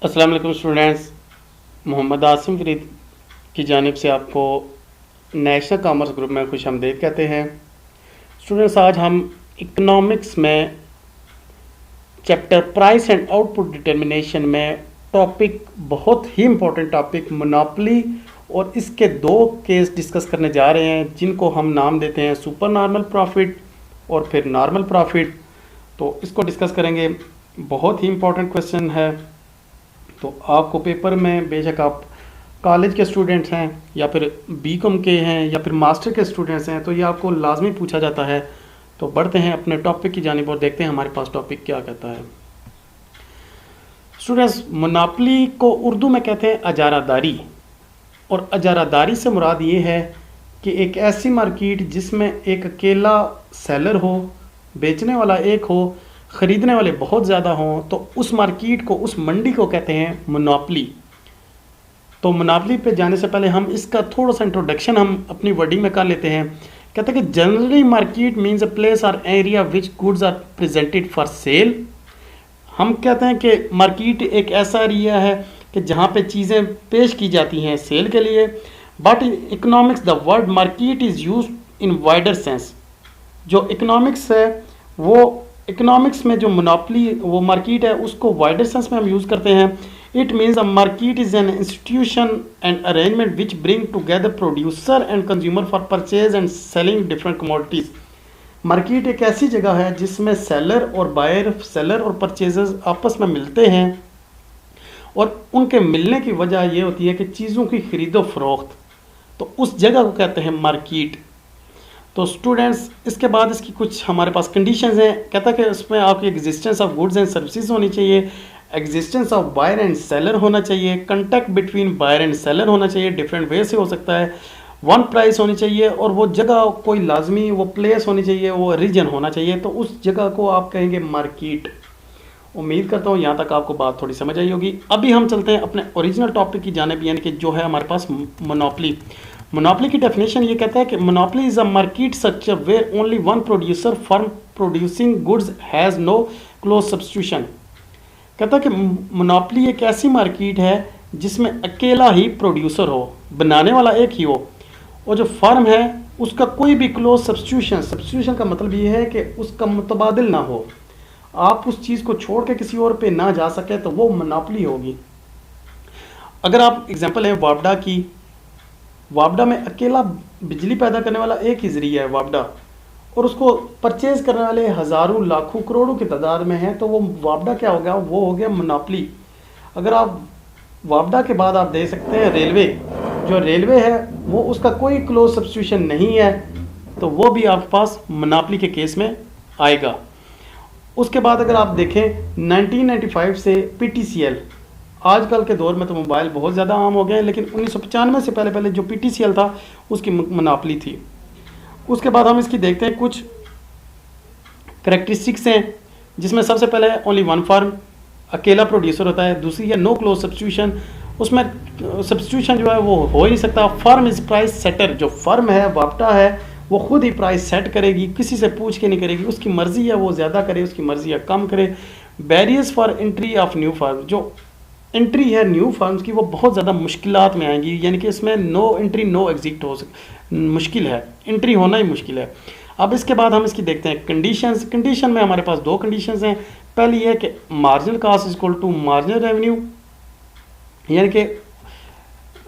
अस्सलाम वालेकुम स्टूडेंट्स। मोहम्मद आसिम फरीद की जानिब से आपको नेशनल कॉमर्स ग्रुप में खुश आमदीद कहते हैं। स्टूडेंट्स, आज हम इकोनॉमिक्स में chapter price and output determination में टॉपिक, बहुत ही इम्पोर्टेंट टॉपिक, मोनोपोली और इसके दो केस डिस्कस करने जा रहे हैं, जिनको हम नाम देते हैं सुपर नॉर्मल प्रॉफिट और फिर नॉर्मल प्रॉफिट। तो इसको डिस्कस करेंगे। बहुत ही इम्पोर्टेंट क्वेश्चन है। तो आपको पेपर में, बेशक आप कॉलेज के स्टूडेंट्स हैं या फिर बीकॉम के हैं या फिर मास्टर के स्टूडेंट्स हैं, तो ये आपको लाजमी पूछा जाता है। तो बढ़ते हैं अपने टॉपिक की जानिब और देखते हैं हमारे पास टॉपिक क्या कहता है। स्टूडेंट्स, मोनोपोली को उर्दू में कहते हैं अजारादारी, और अजारादारी से मुराद ये है कि एक ऐसी मार्केट जिसमें एक अकेला सेलर हो, बेचने वाला एक हो, ख़रीदने वाले बहुत ज़्यादा हों, तो उस मार्केट को, उस मंडी को कहते हैं मोनोपोली। तो मोनोपोली पे जाने से पहले हम इसका थोड़ा सा इंट्रोडक्शन हम अपनी वर्डिंग में कर लेते हैं। कहते हैं कि generally market means a place और area which goods are presented for sale. हम कहते हैं कि मार्केट एक ऐसा एरिया है कि जहाँ पे चीज़ें पेश की जाती हैं सेल के लिए। But in economics the word market is use in wider sense. जो इकोनॉमिक्स है, वो इकोनॉमिक्स में जो मोनोपोली, वो मार्केट है, उसको वाइडर सेंस में हम यूज़ करते हैं। It means a market is an institution and arrangement which bring together producer and consumer for purchase and selling different commodities. Market एक ऐसी जगह है जिसमें सेलर और बायर, सेलर और परचेजर्स आपस में मिलते हैं, और उनके मिलने की वजह यह होती है कि चीज़ों की खरीदो फरोख्त। तो उस जगह को कहते हैं मार्केट। तो स्टूडेंट्स, इसके बाद इसकी कुछ हमारे पास कंडीशंस हैं। कहता है कि उसमें आपकी existence of goods and services होनी चाहिए, existence of buyer and seller होना चाहिए, contact between buyer and seller होना चाहिए, डिफरेंट वे से हो सकता है, वन प्राइस होनी चाहिए, और वो जगह कोई लाजमी वो प्लेस होनी चाहिए, वो रीजन होना चाहिए। तो उस जगह को आप कहेंगे मार्केट। उम्मीद करता हूँ यहाँ तक आपको बात थोड़ी समझ आई होगी। अभी हम चलते हैं अपने ओरिजिनल टॉपिक की जानिब, यानी कि जो है हमारे पास मोनोपोली। मोनोपोली की डेफिनेशन ये कहता है कि monopoly is a market structure where only one producer firm producing goods has no close substitution. कहता है कि मोनोपोली एक ऐसी मार्केट है जिसमें अकेला ही प्रोड्यूसर हो, बनाने वाला एक ही हो, और जो फर्म है उसका कोई भी क्लोज सब्स्टिट्यूशन, सब्स्टिट्यूशन का मतलब ये है कि उसका मुतबादिल ना हो, आप उस चीज़ को छोड़ के किसी और पे ना जा सके, तो वो मोनोपोली होगी। अगर आप एग्जांपल है वापडा की, वापडा में अकेला बिजली पैदा करने वाला एक ही जरिया है वापडा, और उसको परचेज करने वाले हज़ारों, लाखों, करोड़ों की तादाद में हैं, तो वो वापडा क्या हो गया? वो हो गया मोनोपोली। अगर आप वापडा के बाद आप दे सकते हैं रेलवे, जो रेलवे है वो उसका कोई क्लोज सब्स्टिट्यूशन नहीं है, तो वो भी आपके पास मोनोपोली के केस में आएगा। उसके बाद अगर आप देखें 1995 से PTCL, आजकल के दौर में तो मोबाइल बहुत ज़्यादा आम हो गए हैं, लेकिन 1995 से पहले पहले जो PTCL था उसकी मोनोपोली थी। उसके बाद हम इसकी देखते हैं कुछ करेक्टरिस्टिक्स हैं, जिसमें सबसे पहले ओनली वन फर्म, अकेला प्रोड्यूसर होता है। दूसरी है नो क्लोज सब्स्टिट्यूशन, उसमें सब्स्टिट्यूशन जो है वो हो ही नहीं सकता। फर्म इज़ प्राइस सेटर, जो फर्म है, वापटा है, वो खुद ही प्राइस सेट करेगी, किसी से पूछ के नहीं करेगी, उसकी मर्ज़ी है वो ज़्यादा करे, उसकी मर्ज़ी है कम करे। Barriers for entry of new firm, जो एंट्री है न्यू फर्म्स की, वो बहुत ज़्यादा मुश्किलात में आएंगी, यानी कि इसमें नो एंट्री नो एग्जिट हो मुश्किल है, एंट्री होना ही मुश्किल है। अब इसके बाद हम इसकी देखते हैं कंडीशंस। कंडीशन में हमारे पास दो कंडीशंस हैं। पहली है कि marginal cost is equal to marginal revenue, यानी कि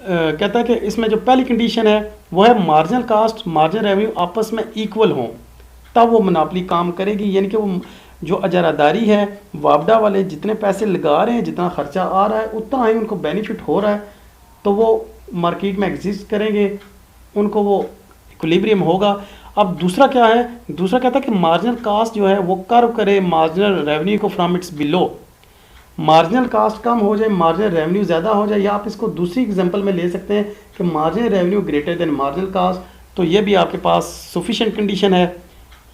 कहता है कि इसमें जो पहली कंडीशन है वो है मार्जिनल कास्ट, मार्जिनल रेवेन्यू आपस में इक्वल हों, तब वो मोनोपोली काम करेगी। यानी कि वो जो अजारादारी है, वापडा वाले जितने पैसे लगा रहे हैं, जितना खर्चा आ रहा है, उतना ही उनको बेनिफिट हो रहा है, तो वो मार्केट में एग्जिस्ट करेंगे, उनको वो इक्विलिब्रियम होगा। अब दूसरा क्या है? दूसरा कहता है कि मार्जिनल कास्ट जो है वो कर्व करे मार्जिनल रेवेन्यू को from its below. Marginal cost कम हो जाए, मार्जिनल रेवेन्यू ज़्यादा हो जाए, या आप इसको दूसरी एग्जांपल में ले सकते हैं कि marginal revenue greater then marginal cast. तो ये भी आपके पास सफिशिएंट कंडीशन है,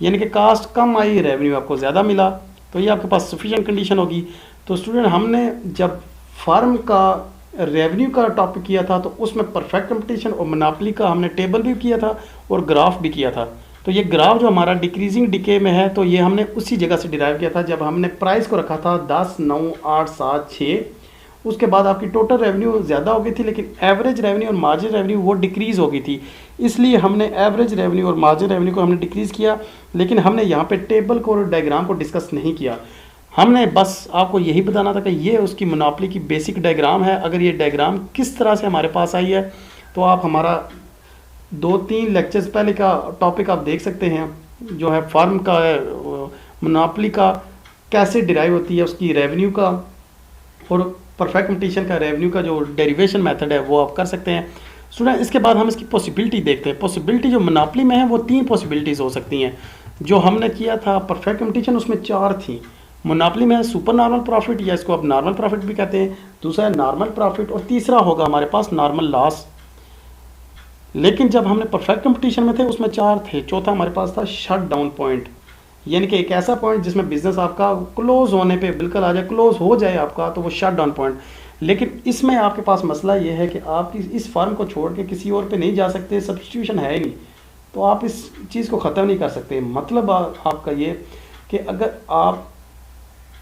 यानी कि कास्ट कम आई, रेवेन्यू आपको ज़्यादा मिला, तो ये आपके पास सफिशिएंट कंडीशन होगी। तो स्टूडेंट, हमने जब फर्म का रेवेन्यू का टॉपिक किया था तो उसमें परफेक्ट कंपटीशन और मोनोपोली का हमने टेबल भी किया था और ग्राफ भी किया था। तो ये ग्राफ जो हमारा डिक्रीजिंग डिके में है, तो ये हमने उसी जगह से डिराइव किया था जब हमने प्राइस को रखा था 10, 9, 8, 7, 6। उसके बाद आपकी टोटल रेवेन्यू ज़्यादा हो गई थी, लेकिन एवरेज रेवेन्यू और मार्जिन रेवेन्यू वो डिक्रीज़ हो गई थी। इसलिए हमने एवरेज रेवेन्यू और मार्जिन रेवेन्यू को हमने डिक्रीज़ किया, लेकिन हमने यहाँ पे टेबल को और डायग्राम को डिस्कस नहीं किया। हमने बस आपको यही बताना था कि ये उसकी मोनोपोली की बेसिक डायग्राम है। अगर ये डायग्राम किस तरह से हमारे पास आई है तो आप हमारा 2-3 लेक्चर्स पहले का टॉपिक आप देख सकते हैं, जो है फार्म का मोनोपोली का कैसे डिराइव होती है, उसकी रेवेन्यू का और परफेक्ट कंपटीशन का रेवेन्यू का जो डेरिवेशन मेथड है वो आप कर सकते हैं। स्टूडेंट, इसके बाद हम इसकी पॉसिबिलिटी देखते हैं। पॉसिबिलिटी जो मोनोपोली में है वो 3 पॉसिबिलिटीज़ हो सकती हैं। जो हमने किया था परफेक्ट कंपटीशन उसमें 4 थी। मोनोपोली में है सुपर नॉर्मल प्रॉफिट, या इसको आप नॉर्मल प्रॉफिट भी कहते हैं, दूसरा है नॉर्मल प्रॉफिट और तीसरा होगा हमारे पास नॉर्मल लॉस। लेकिन जब हमने परफेक्ट कंपटीशन में थे उसमें 4 थे, चौथा हमारे पास था शट डाउन पॉइंट, यानी कि एक ऐसा पॉइंट जिसमें बिजनेस आपका क्लोज होने पे बिल्कुल आ जाए, क्लोज हो जाए आपका, तो वो शट डाउन पॉइंट। लेकिन इसमें आपके पास मसला ये है कि आप इस फर्म को छोड़ के किसी और पे नहीं जा सकते, सब्स्टिट्यूशन है ही नहीं, तो आप इस चीज़ को ख़त्म नहीं कर सकते। मतलब आपका ये कि अगर आप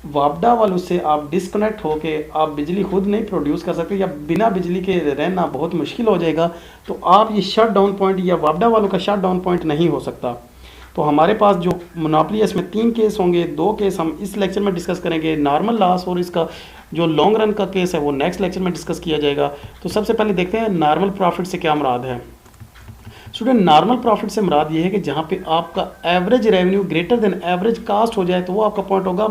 वापडा वालों से आप डिस्कनेक्ट होके आप बिजली खुद नहीं प्रोड्यूस कर सकते या बिना बिजली के रहना बहुत मुश्किल हो जाएगा, तो आप ये शट डाउन पॉइंट या वापडा वालों का शट डाउन पॉइंट नहीं हो सकता। तो हमारे पास जो मोनोपोली है इसमें 3 केस होंगे, 2 केस हम इस लेक्चर में डिस्कस करेंगे, नॉर्मल लॉस, और इसका जो लॉन्ग रन का केस है वो नेक्स्ट लेक्चर में डिस्कस किया जाएगा। तो सबसे पहले देखते हैं नॉर्मल प्रॉफिट से क्या मुराद है। स्टूडेंट, नॉर्मल प्रॉफिट से मुराद ये है कि जहाँ पे आपका average revenue greater than average cost हो जाए तो वो आपका पॉइंट होगा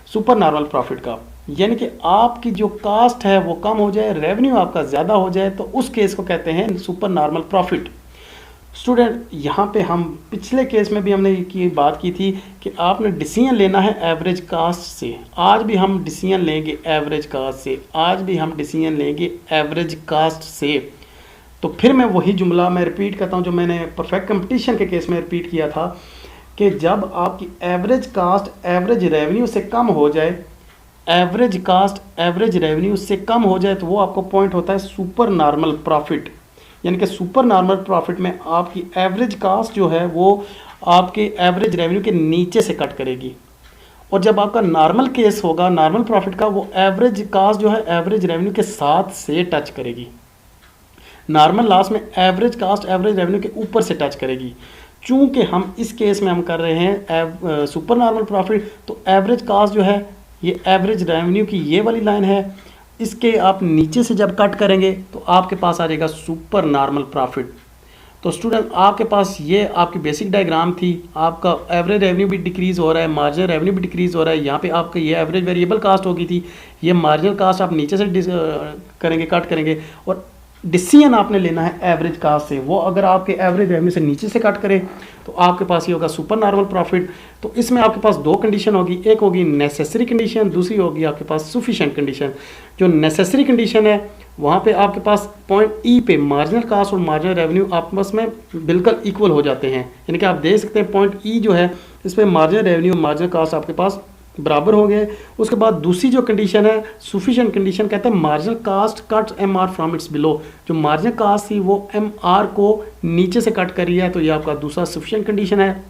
सुपर नॉर्मल प्रॉफिट का, यानी कि आपकी जो कास्ट है वो कम हो जाए, रेवेन्यू आपका ज़्यादा हो जाए, तो उस केस को कहते हैं सुपर नॉर्मल प्रॉफिट। स्टूडेंट, यहाँ पे हम पिछले केस में भी हमने की बात की थी कि आपने डिसीजन लेना है एवरेज कास्ट से। आज भी हम डिसीजन लेंगे एवरेज कास्ट से, आज भी हम डिसीजन लेंगे एवरेज कास्ट से। तो फिर मैं वही जुमला मैं रिपीट करता हूँ जो मैंने परफेक्ट कंपटीशन के केस में रिपीट किया था कि जब आपकी एवरेज कास्ट एवरेज रेवेन्यू से कम हो जाए, एवरेज कास्ट एवरेज रेवेन्यू से कम हो जाए, तो वो आपको पॉइंट होता है सुपर नॉर्मल प्रॉफिट। यानी कि सुपर नॉर्मल प्रॉफिट में आपकी एवरेज कास्ट जो है वो आपके एवरेज रेवेन्यू के नीचे से कट करेगी, और जब आपका नॉर्मल केस होगा नॉर्मल प्रॉफिट का, वो एवरेज कास्ट जो है एवरेज रेवेन्यू के साथ से टच करेगी। नॉर्मल लॉस में एवरेज कास्ट एवरेज रेवेन्यू के ऊपर से टच करेगी। चूंकि हम इस केस में हम कर रहे हैं सुपर नॉर्मल प्रॉफिट, तो एवरेज कास्ट जो है ये एवरेज रेवेन्यू की ये वाली लाइन है, इसके आप नीचे से जब कट करेंगे तो आपके पास आ जाएगा सुपर नॉर्मल प्रॉफिट। तो स्टूडेंट, आपके पास ये आपकी बेसिक डायग्राम थी। आपका एवरेज रेवेन्यू भी डिक्रीज़ हो रहा है, मार्जिनल रेवेन्यू भी डिक्रीज़ हो रहा है। यहाँ पे आपका ये एवरेज वेरिएबल कास्ट होगी थी, ये मार्जिनल कास्ट आप नीचे से करेंगे, कट करेंगे, और डिसीजन आपने लेना है एवरेज कास्ट से। वो अगर आपके एवरेज रेवेन्यू से नीचे से कट करे तो आपके पास ये होगा सुपर नॉर्मल प्रॉफिट। तो इसमें आपके पास 2 कंडीशन होगी, एक होगी नेसेसरी कंडीशन, दूसरी होगी आपके पास सफिशिएंट कंडीशन। जो नेसेसरी कंडीशन है वहाँ पे आपके पास पॉइंट ई पे मार्जिनल कास्ट और मार्जिनल रेवेन्यू आपस में बिल्कुल इक्वल हो जाते हैं, यानी कि आप देख सकते हैं पॉइंट ई जो है इस पर मार्जिनल रेवेन्यू और मार्जिनल कास्ट आपके पास बराबर हो गए। उसके बाद दूसरी जो कंडीशन है सफिशिएंट कंडीशन, कहते हैं marginal cost cut M R from its below. जो मार्जिनल कास्ट थी वो एम आर को नीचे से कट कर रही है, तो ये आपका दूसरा सफिशिएंट कंडीशन है।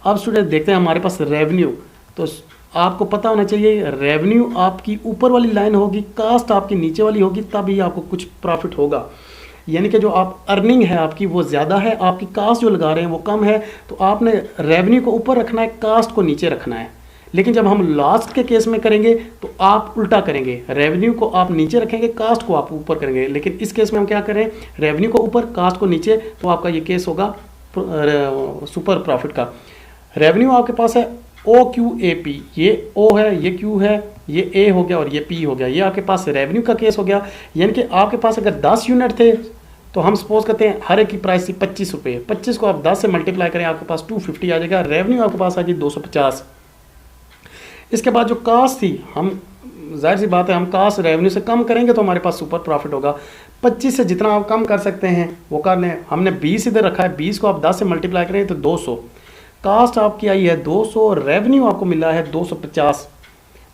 अब स्टूडेंट देखते हैं हमारे पास रेवेन्यू। तो आपको पता होना चाहिए रेवेन्यू आपकी ऊपर वाली लाइन होगी, कास्ट आपकी नीचे वाली होगी, तभी आपको कुछ प्रॉफिट होगा। यानी कि जो आप अर्निंग है आपकी वो ज़्यादा है, आपकी कास्ट जो लगा रहे हैं वो कम है, तो आपने रेवेन्यू को ऊपर रखना है, कास्ट को नीचे रखना है। लेकिन जब हम लास्ट के केस में करेंगे तो आप उल्टा करेंगे, रेवेन्यू को आप नीचे रखेंगे, कास्ट को आप ऊपर करेंगे। लेकिन इस केस में हम क्या करें, रेवेन्यू को ऊपर कास्ट को नीचे, तो आपका ये केस होगा सुपर प्रॉफिट का। रेवेन्यू आपके पास है ओ क्यू ए पी, ये ओ है, ये क्यू है, ये ए हो गया और ये पी हो गया। ये आपके पास रेवेन्यू का केस हो गया। यानी कि आपके पास अगर 10 यूनिट थे तो हम सपोज करते हैं हर एक की प्राइस थी 25 रुपये, 25 को आप 10 से मल्टीप्लाई करें आपके पास 250 आ जाएगा। रेवेन्यू आपके पास आ गई 250। इसके बाद जो कास्ट थी, हम जाहिर सी बात है हम कास्ट रेवेन्यू से कम करेंगे तो हमारे पास सुपर प्रॉफिट होगा। 25 से जितना आप कम कर सकते हैं वो कर लें। हमने 20 इधर रखा है, 20 को आप 10 से मल्टीप्लाई करें तो 200। कास्ट आपकी आई है 200, रेवेन्यू आपको मिला है 250।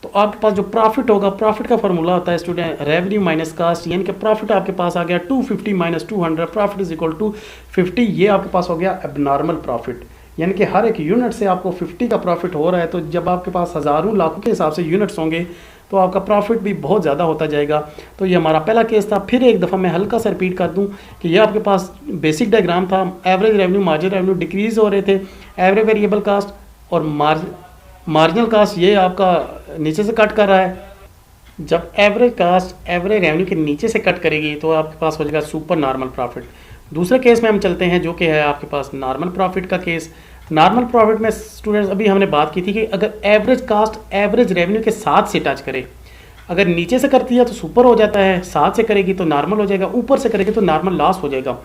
तो आपके पास जो प्रॉफिट होगा, प्रॉफिट का फॉर्मूला होता है स्टूडेंट रेवेन्यू माइनस कास्ट, यानी कि प्रॉफिट आपके पास आ गया 250 minus 200, profit is equal to 50। ये आपके पास हो गया एबनॉर्मल प्रॉफिट, यानी कि हर एक यूनिट से आपको 50 का प्रॉफिट हो रहा है। तो जब आपके पास हज़ारों लाखों के हिसाब से यूनिट्स होंगे तो आपका प्रॉफिट भी बहुत ज़्यादा होता जाएगा। तो ये हमारा पहला केस था। फिर एक दफ़ा मैं हल्का सा रिपीट कर दूं कि ये आपके पास बेसिक डायग्राम था। Average revenue, marginal revenue decrease हो रहे थे, एवरेज वेरिएबल कास्ट और मार्जिनल कास्ट ये आपका नीचे से कट कर रहा है। जब एवरेज कास्ट एवरेज रेवेन्यू के नीचे से कट करेगी तो आपके पास हो जाएगा सुपर नॉर्मल प्रॉफिट। दूसरे केस में हम चलते हैं जो कि है आपके पास नॉर्मल प्रॉफिट का केस। नॉर्मल प्रॉफिट में स्टूडेंट्स अभी हमने बात की थी कि अगर एवरेज कास्ट एवरेज रेवेन्यू के साथ से टच करे, अगर नीचे से करती है तो सुपर हो जाता है, साथ से करेगी तो नॉर्मल हो जाएगा, ऊपर से करेगी तो नॉर्मल लॉस हो जाएगा।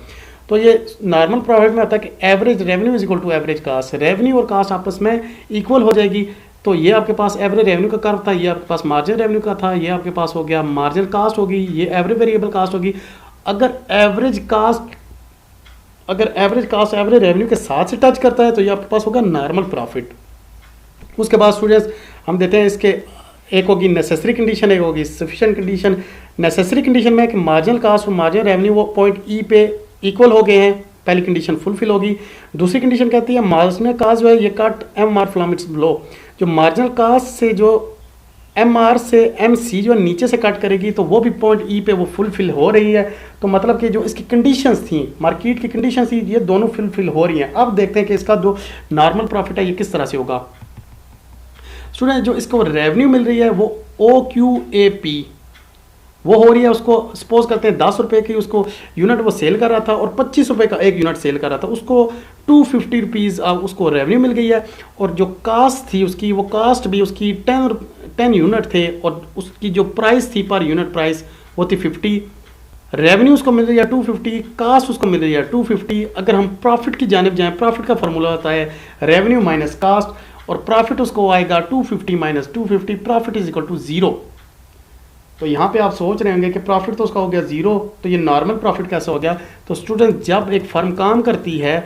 तो ये नॉर्मल प्रॉफिट में होता है कि average revenue is equal to average cost, revenue और कास्ट आपस में इक्वल हो जाएगी। तो ये आपके पास एवरेज रेवेन्यू का कर्व था, ये आपके पास मार्जिनल रेवेन्यू का था, ये आपके पास हो गया मार्जिनल कास्ट होगी, ये एवरेज वेरिएबल कास्ट होगी। अगर एवरेज कास्ट एवरेज रेवेन्यू के साथ से टच करता है तो ये आपके पास होगा नॉर्मल प्रॉफिट। उसके बाद स्टूडेंट्स हम देते हैं इसके, एक होगी नेसेसरी कंडीशन, एक होगी सफिशिएंट कंडीशन। नेसेसरी कंडीशन में कि मार्जिनल कास्ट और मार्जिनल रेवेन्यू वो पॉइंट ई पे इक्वल हो गए हैं, पहली कंडीशन फुलफिल होगी। दूसरी कंडीशन कहती है मार्जिनल कास्ट जो है ये cut M R from its below, जो मार्जिनल कास्ट से जो एम आर से एम सी जो नीचे से कट करेगी तो वो भी पॉइंट ई पे वो फुलफिल हो रही है। तो मतलब कि जो इसकी कंडीशंस थी, मार्केट की कंडीशंस थी, ये दोनों फुलफिल हो रही हैं। अब देखते हैं कि इसका जो नॉर्मल प्रॉफिट है ये किस तरह से होगा। स्टूडेंट जो इसको रेवेन्यू मिल रही है वो ओ क्यू ए पी वो हो रही है, उसको सपोज करते हैं 10 रुपये की उसको यूनिट वो सेल कर रहा था और 25 रुपये का एक यूनिट सेल कर रहा था, उसको 250 रुपीज़ उसको रेवेन्यू मिल गई है। और जो कास्ट थी उसकी, वो कास्ट भी उसकी 10 यूनिट थे और उसकी जो प्राइस थी पर यूनिट प्राइस वो थी 50। रेवेन्यू उसको मिल रही है 250, कास्ट उसको मिल रही है 250। अगर हम प्रॉफिट की जानिब जाएँ, प्रॉफिट का फॉर्मूला होता है रेवेन्यू माइनस कास्ट, और प्रॉफिट उसको आएगा 250 minus 250, profit is equal to 0। तो यहाँ पे आप सोच रहे होंगे कि प्रॉफिट तो उसका हो गया 0, तो ये नॉर्मल प्रॉफिट कैसे हो गया। तो स्टूडेंट जब एक फर्म काम करती है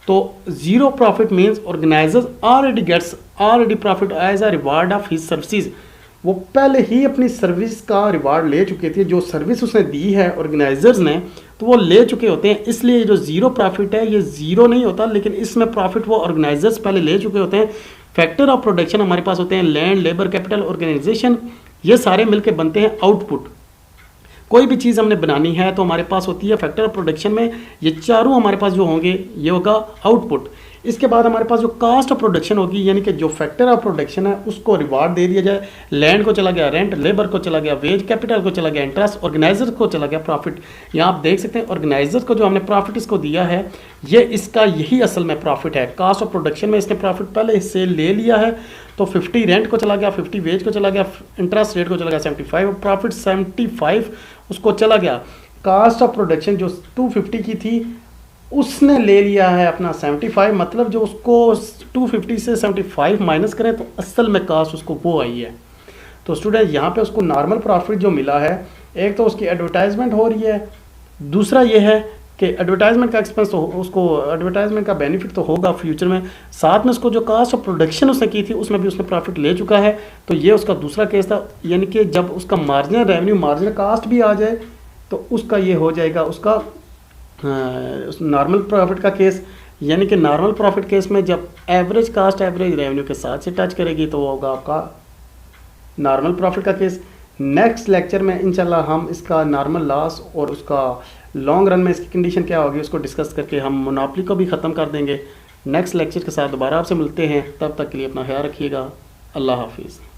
तो 0 profit means organisers already profit as a reward of his services. वो पहले ही अपनी सर्विस का रिवार्ड ले चुके थे, जो सर्विस उसने दी है ऑर्गेनाइजर्स ने तो वो ले चुके होते हैं। इसलिए जो 0 प्रॉफिट है ये 0 नहीं होता, लेकिन इसमें प्रॉफिट वो ऑर्गेनाइजर्स पहले ले चुके होते हैं। फैक्टर ऑफ प्रोडक्शन हमारे पास होते हैं लैंड, लेबर, कैपिटल, ऑर्गेनाइजेशन, ये सारे मिलके बनते हैं आउटपुट। कोई भी चीज़ हमने बनानी है तो हमारे पास होती है फैक्टर ऑफ प्रोडक्शन में ये चारों हमारे पास जो होंगे ये होगा आउटपुट। इसके बाद हमारे पास जो कास्ट ऑफ प्रोडक्शन होगी, यानी कि जो फैक्टर ऑफ प्रोडक्शन है उसको रिवार्ड दे दिया जाए। लैंड को चला गया रेंट, लेबर को चला गया वेज, कैपिटल को चला गया इंटरेस्ट, ऑर्गेनाइजर को चला गया प्रॉफिट। यहाँ आप देख सकते हैं ऑर्गेनाइजर को जो हमने प्रॉफिट इसको दिया है ये इसका यही असल में प्रॉफिट है। कास्ट ऑफ प्रोडक्शन में इसने प्रॉफिट पहले से ले लिया है, तो 50 रेंट को चला गया, 50 वेज को चला गया, इंटरेस्ट रेट को चला गया 75, प्रॉफिट 75 उसको चला गया। कास्ट ऑफ प्रोडक्शन जो 250 की थी उसने ले लिया है अपना 75, मतलब जो उसको 250 से 75 माइनस करें तो असल में कास्ट उसको वो आई है। तो स्टूडेंट यहाँ पे उसको नॉर्मल प्रॉफिट जो मिला है, एक तो उसकी एडवर्टाइजमेंट हो रही है, दूसरा ये है कि एडवर्टाइजमेंट का एक्सपेंस तो उसको एडवर्टाइजमेंट का बेनिफिट तो होगा फ्यूचर में, साथ में उसको जो कास्ट ऑफ प्रोडक्शन उसने की थी उसमें भी उसने प्रॉफिट ले चुका है। तो ये उसका दूसरा केस था, यानी कि जब उसका मार्जिनल रेवेन्यू मार्जिनल कास्ट भी आ जाए तो उसका ये हो जाएगा उसका नॉर्मल प्रॉफिट का केस। यानी कि नॉर्मल प्रॉफिट केस में जब एवरेज कास्ट एवरेज रेवेन्यू के साथ से टच करेगी तो वो होगा आपका नॉर्मल प्रॉफिट का केस। नेक्स्ट लेक्चर में इंशाल्लाह हम इसका नॉर्मल लॉस और उसका लॉन्ग रन में इसकी कंडीशन क्या होगी उसको डिस्कस करके हम मोनोपोली को भी ख़त्म कर देंगे। नेक्स्ट लेक्चर के साथ दोबारा आपसे मिलते हैं, तब तक के लिए अपना ख्याल रखिएगा। अल्लाह हाफिज़।